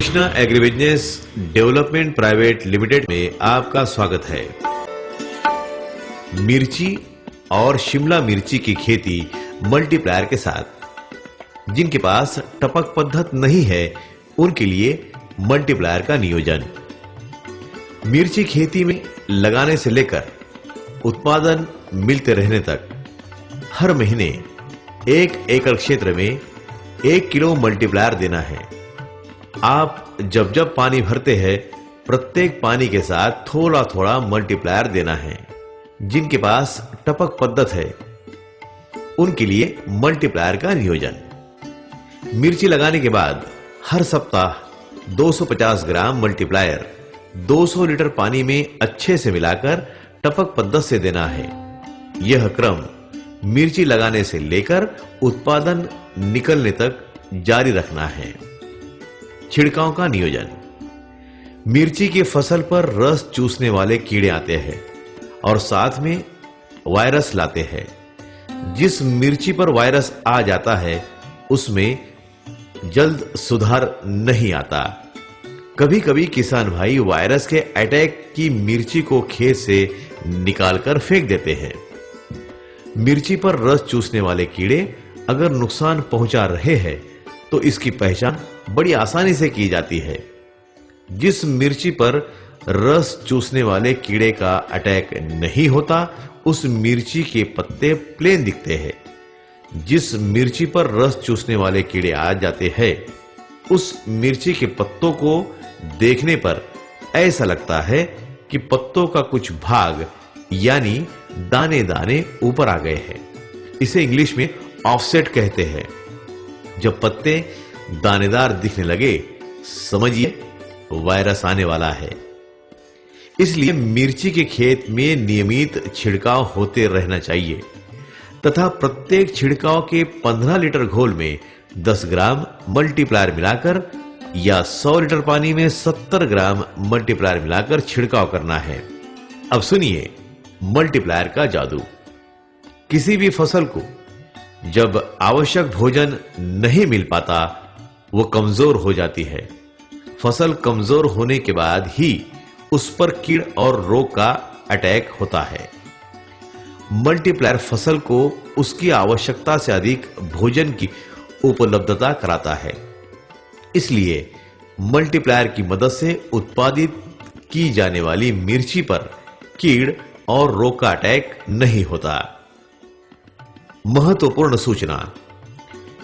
Krishna agribusiness development private limited में आपका स्वागत है। मिर्ची और शिमला मिर्ची की खेती मल्टीप्लायर के साथ, जिनके पास टपक पद्धत नहीं है उनके लिए मल्टीप्लायर का नियोजन। मिर्ची खेती में लगाने से लेकर उत्पादन मिलते रहने तक हर महीने 1 एकड़ क्षेत्र में 1 किलो मल्टीप्लायर देना है। आप जब जब पानी भरते हैं, प्रत्येक पानी के साथ थोड़ा थोड़ा मल्टीप्लायर देना है। जिनके पास टपक पद्धत है उनके लिए मल्टीप्लायर का नियोजन। मिर्ची लगाने के बाद हर सप्ताह 250 ग्राम मल्टीप्लायर 200 लीटर पानी में अच्छे से मिलाकर टपक पद्धत से देना है। यह क्रम मिर्ची लगाने से लेकर उत्पादन निकलने तक जारी रखना है। छिड़काव का नियोजन। मिर्ची की फसल पर रस चूसने वाले कीड़े आते हैं और साथ में वायरस लाते हैं। जिस मिर्ची पर वायरस आ जाता है उसमें जल्द सुधार नहीं आता। कभी कभी किसान भाई वायरस के अटैक की मिर्ची को खेत से निकालकर फेंक देते हैं। मिर्ची पर रस चूसने वाले कीड़े अगर नुकसान पहुंचा रहे हैं तो इसकी पहचान बड़ी आसानी से की जाती है। जिस मिर्ची पर रस चूसने वाले कीड़े का अटैक नहीं होता उस मिर्ची के पत्ते प्लेन दिखते हैं। जिस मिर्ची पर रस चूसने वाले कीड़े आ जाते हैं उस मिर्ची के पत्तों को देखने पर ऐसा लगता है कि पत्तों का कुछ भाग यानी दाने दाने ऊपर आ गए हैं। इसे इंग्लिश में ऑफसेट कहते हैं। जब पत्ते दानेदार दिखने लगे समझिए वायरस आने वाला है। इसलिए मिर्ची के खेत में नियमित छिड़काव होते रहना चाहिए तथा प्रत्येक छिड़काव के 15 लीटर घोल में 10 ग्राम मल्टीप्लायर मिलाकर या 100 लीटर पानी में 70 ग्राम मल्टीप्लायर मिलाकर छिड़काव करना है। अब सुनिए मल्टीप्लायर का जादू। किसी भी फसल को जब आवश्यक भोजन नहीं मिल पाता वो कमजोर हो जाती है। फसल कमजोर होने के बाद ही उस पर कीड़ और रोग का अटैक होता है। मल्टीप्लायर फसल को उसकी आवश्यकता से अधिक भोजन की उपलब्धता कराता है। इसलिए मल्टीप्लायर की मदद से उत्पादित की जाने वाली मिर्ची पर कीड़ और रोग का अटैक नहीं होता। महत्वपूर्ण सूचना।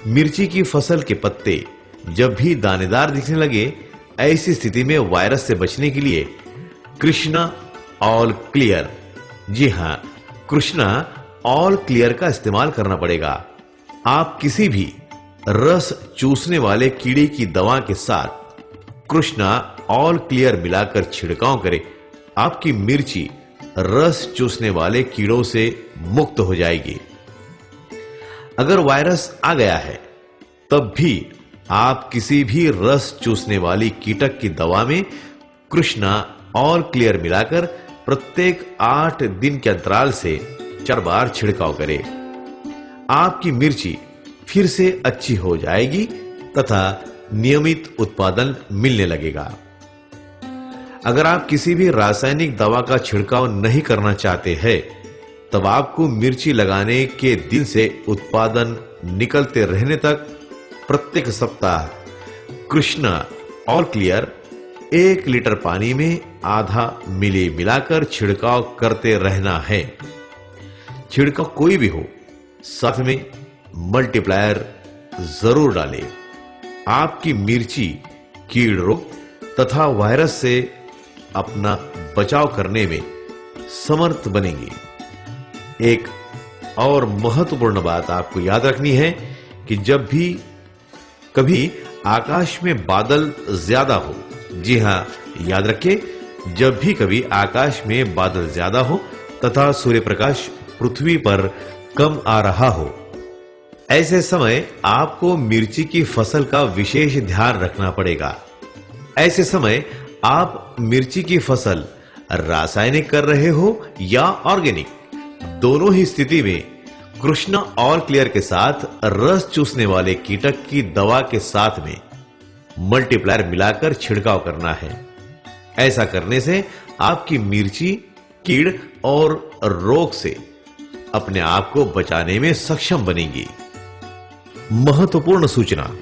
मिर्ची की फसल के पत्ते जब भी दानेदार दिखने लगे, ऐसी स्थिति में वायरस से बचने के लिए कृष्णा ऑल क्लियर, जी हां, कृष्णा ऑल क्लियर का इस्तेमाल करना पड़ेगा। आप किसी भी रस चूसने वाले कीड़े की दवा के साथ कृष्णा ऑल क्लियर मिलाकर छिड़काव करें। आपकी मिर्ची रस चूसने वाले कीड़ों से मुक्त हो जाएगी। अगर वायरस आ गया है तब भी आप किसी भी रस चूसने वाली कीटक की दवा में कृष्णा ऑल क्लियर मिलाकर प्रत्येक 8 दिन के अंतराल से 4 बार छिड़काव करें। आपकी मिर्ची फिर से अच्छी हो जाएगी तथा नियमित उत्पादन मिलने लगेगा। अगर आप किसी भी रासायनिक दवा का छिड़काव नहीं करना चाहते हैं तब आपको मिर्ची लगाने के दिन से उत्पादन निकलते रहने तक प्रत्येक सप्ताह कृष्णा ऑल क्लियर 1 लीटर पानी में आधा मिली मिलाकर छिड़काव करते रहना है। छिड़काव कोई भी हो, साथ में मल्टीप्लायर जरूर डालें। आपकी मिर्ची कीड़ रोग तथा वायरस से अपना बचाव करने में समर्थ बनेगी। एक और महत्वपूर्ण बात आपको याद रखनी है कि जब भी कभी आकाश में बादल ज्यादा हो, जी हां, याद रखें, जब भी कभी आकाश में बादल ज्यादा हो तथा सूर्य प्रकाश पृथ्वी पर कम आ रहा हो, ऐसे समय आपको मिर्ची की फसल का विशेष ध्यान रखना पड़ेगा। ऐसे समय आप मिर्ची की फसल रासायनिक कर रहे हो या ऑर्गेनिक, दोनों ही स्थिति में कृष्णा ऑल क्लियर के साथ रस चूसने वाले कीटक की दवा के साथ में मल्टीप्लायर मिलाकर छिड़काव करना है। ऐसा करने से आपकी मिर्ची कीड़ और रोग से अपने आप को बचाने में सक्षम बनेगी। महत्वपूर्ण सूचना,